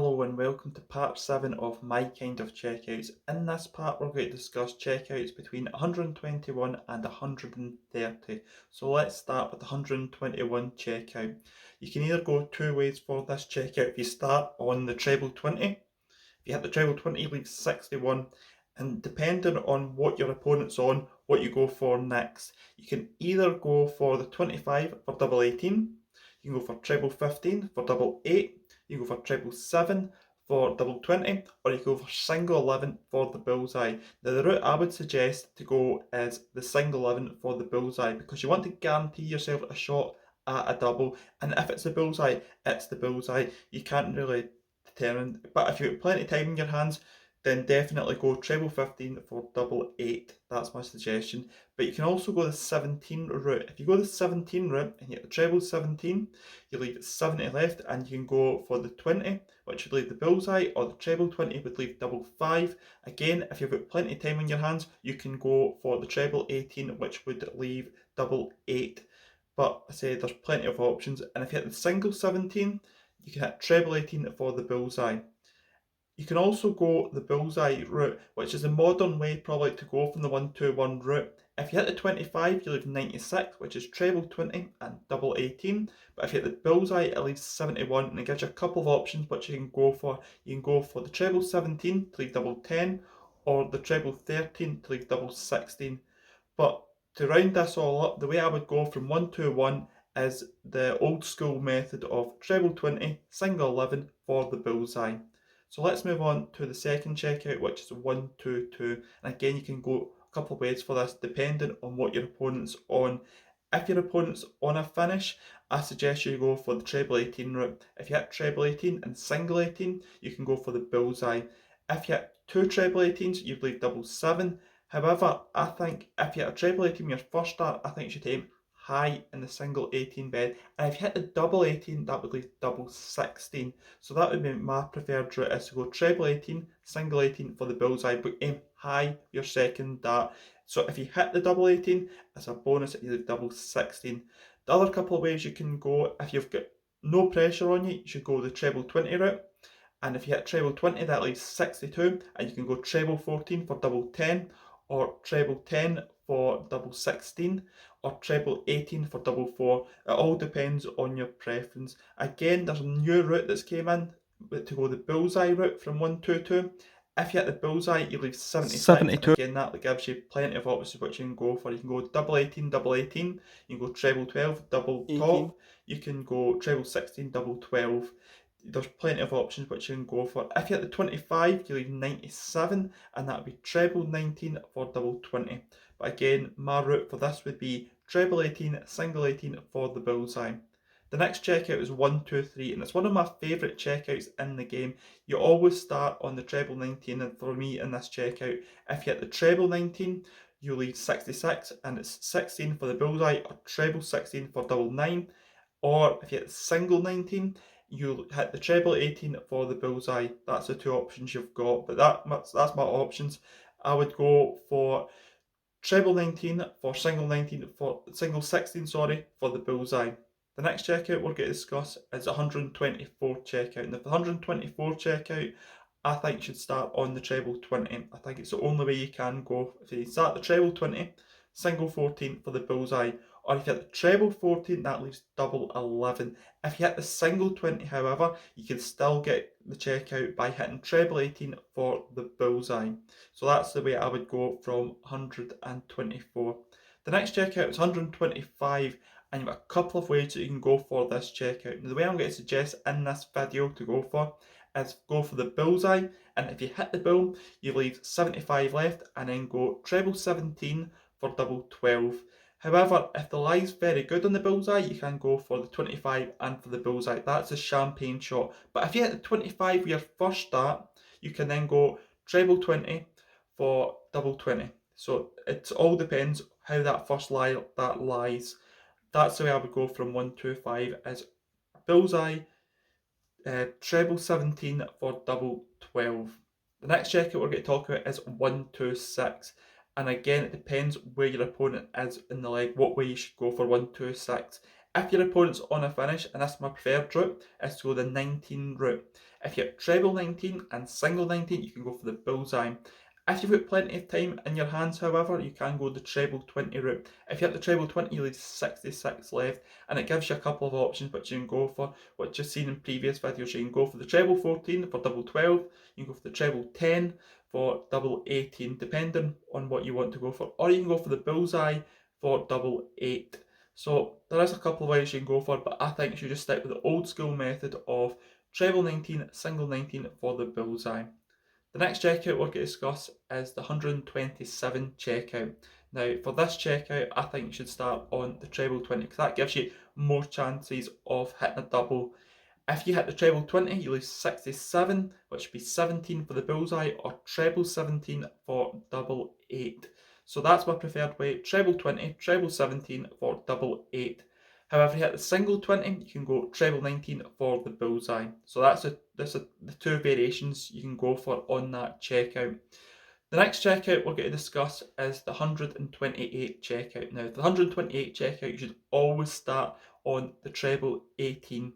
Hello and welcome to part 7 of My Kind of Checkouts. In this part we're going to discuss checkouts between 121 and 130. So let's start with the 121 checkout. You can either go two ways for this checkout. If you start on the treble 20, if you hit the treble 20 you leave 61, and depending on what your opponent's on, what you go for next. You can either go for the 25 for double 18, you can go for treble 15 for double 8, you go for treble 7 for double 20, or you go for single 11 for the bullseye. Now the route I would suggest to go is the single 11 for the bullseye, because you want to guarantee yourself a shot at a double, and if it's the bullseye, it's the bullseye. You can't really determine, but if you've got plenty of time in your hands, then definitely go treble 15 for double 8. That's my suggestion. But you can also go the 17 route. If you go the 17 route and you get the treble 17, you leave 70 left, and you can go for the 20, which would leave the bullseye, or the treble 20 would leave double 5. Again, if you've got plenty of time in your hands, you can go for the treble 18, which would leave double 8. But I say there's plenty of options, and if you hit the single 17, you can hit treble 18 for the bullseye. You can also go the bullseye route, which is a modern way probably to go from the 121 route. If you hit the 25, you leave 96, which is treble 20 and double 18. But if you hit the bullseye, it leaves 71, and it gives you a couple of options which you can go for. You can go for the treble 17 to leave double 10, or the treble 13 to leave double 16. But to round this all up, the way I would go from 121 is the old school method of treble 20, single 11 for the bullseye. So let's move on to the second checkout, which is 122. And again, you can go a couple of ways for this, depending on what your opponent's on. If your opponent's on a finish, I suggest you go for the treble 18 route. If you hit treble 18 and single 18, you can go for the bullseye. If you hit two treble 18s, you leave double 7. However, I think if you hit a treble 18 your first start, I think you should aim high in the single 18 bed, and if you hit the double 18, that would leave double 16. So that would be my preferred route, is to go treble 18, single 18 for the bullseye, but aim high your second dart. So if you hit the double 18, as a bonus you leave double 16. The other couple of ways you can go, if you've got no pressure on you, you should go the treble 20 route. And if you hit treble 20, that leaves 62, and you can go treble 14 for double 10, or treble 10 for double 16, or treble 18 for double 4. It all depends on your preference. Again, there's a new route that's came in to go the bullseye route from 122. If you hit the bullseye, you leave 76. 72. And again, that gives you plenty of options which you can go for. You can go double 18, double 18. You can go treble 12, double 18. Top. You can go treble 16, double 12. There's plenty of options which you can go for. If you hit the 25, you leave 97, and that would be treble 19 for double 20. But again, my route for this would be treble 18, single 18 for the bullseye. The next checkout is 123, and it's one of my favourite checkouts in the game. You always start on the treble 19, and for me in this checkout, if you hit the treble 19, you leave 66, and it's 16 for the bullseye, or treble 16 for double 9. Or if you hit single 19, you hit the treble 18 for the bullseye. That's the two options you've got, but that's my options. I would go for treble 19 for single 19 for single 16, sorry, for the bullseye. The next checkout we're going to discuss is 124 checkout. And the 124 checkout, I think you should start on the treble 20. I think it's the only way you can go. If you start the treble 20, single 14 for the bullseye, or if you hit the treble 14, that leaves double 11. If you hit the single 20, however, you can still get the checkout by hitting treble 18 for the bullseye. So that's the way I would go from 124. The next checkout is 125, and you've got a couple of ways that you can go for this checkout. Now, the way I'm going to suggest in this video to go for is go for the bullseye, and if you hit the bull, you leave 75 left, and then go treble 17 for double 12. However, if the lie's very good on the bullseye, you can go for the 25 and for the bullseye. That's a champagne shot. But if you hit the 25 with your first start, you can then go treble 20 for double 20. So it all depends how that first lie that lies. That's the way I would go from 125 as bullseye, treble 17 for double 12. The next checkout we're going to talk about is 126. And again, it depends where your opponent is in the leg, what way you should go for 126. If your opponent's on a finish, and that's my preferred route, is to go the 19 route. If you hit treble 19 and single 19, you can go for the bullseye. If you've got plenty of time in your hands, however, you can go the treble 20 route. If you hit the treble 20, you leave 66 left, and it gives you a couple of options which you can go for, which you've seen in previous videos. You can go for the treble 14 for double 12, you can go for the treble 10 for double 18, depending on what you want to go for, or you can go for the bullseye for double 8. So there is a couple of ways you can go for, but I think you should just stick with the old school method of treble 19, single 19 for the bullseye. The next checkout we're going to discuss is the 127 checkout. Now, for this checkout, I think you should start on the treble 20 because that gives you more chances of hitting a double. If you hit the treble 20, you lose 67, which would be 17 for the bullseye, or treble 17 for double 8. So that's my preferred way, treble 20, treble 17 for double 8. However, if you hit the single 20, you can go treble 19 for the bullseye. So that's the two variations you can go for on that checkout. The next checkout we're going to discuss is the 128 checkout. Now, the 128 checkout, you should always start on the treble 18.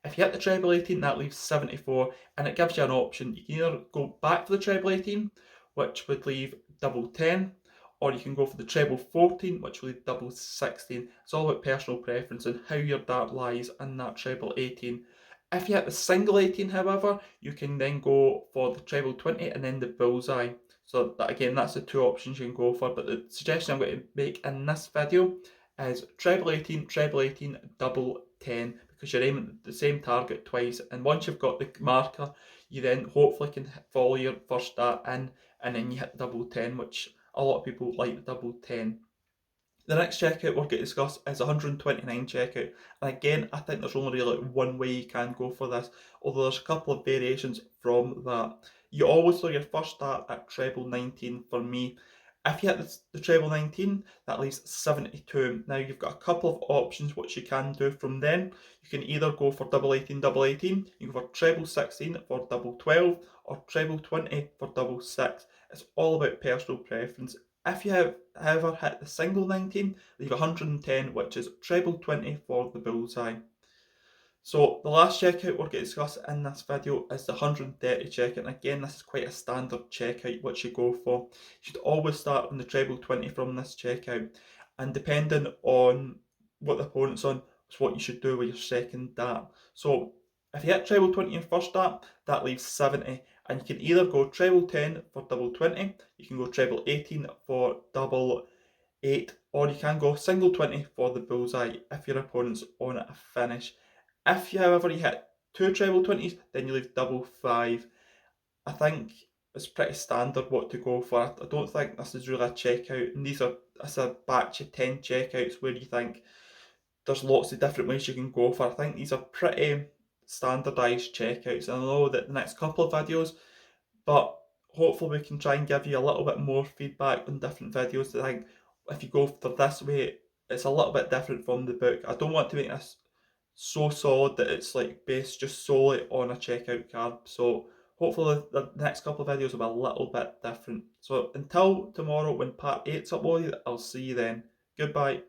If you hit the treble 18, that leaves 74, and it gives you an option. You can either go back for the treble 18, which would leave double 10, or you can go for the treble 14, which will leave double 16. It's all about personal preference and how your dart lies in that treble 18. If you hit the single 18, however, you can then go for the treble 20 and then the bullseye. So that, again, that's the two options you can go for, but the suggestion I'm going to make in this video is treble 18, double 10, because you're aiming at the same target twice, and once you've got the marker, you then hopefully can follow your first dart in, and then you hit double 10, which a lot of people like the double 10. The next checkout we're going to discuss is 129 checkout, and again, I think there's only really one way you can go for this, although there's a couple of variations from that. You always throw your first dart at treble 19 for me. If you hit the treble 19, that leaves 72. Now you've got a couple of options which you can do from then. You can either go for double 18, you can go for treble 16 for double 12, or treble 20 for double 6. It's all about personal preference. If you have, however, hit the single 19, leave 110, which is treble 20 for the bullseye. So the last checkout we're going to discuss in this video is the 130 checkout, and again, this is quite a standard checkout which you go for. You should always start on the treble 20 from this checkout, and depending on what the opponent's on, is what you should do with your second dart. So if you hit treble 20 in first dart, that leaves 70, and you can either go treble 10 for double 20, you can go treble 18 for double 8, or you can go single 20 for the bullseye if your opponent's on a finish. If you, however, you hit two treble 20s, then you leave double 5. I think it's pretty standard what to go for. I don't think this is really a checkout, and it's a batch of 10 checkouts where you think there's lots of different ways you can go for. I think these are pretty standardised checkouts, and I know that the next couple of videos, but hopefully we can try and give you a little bit more feedback on different videos. I think if you go for this way, it's a little bit different from the book. I don't want to make this so solid that it's like based just solely on a checkout card. So hopefully the next couple of videos will be a little bit different. So until tomorrow when part 8's uploaded, I'll see you then. Goodbye.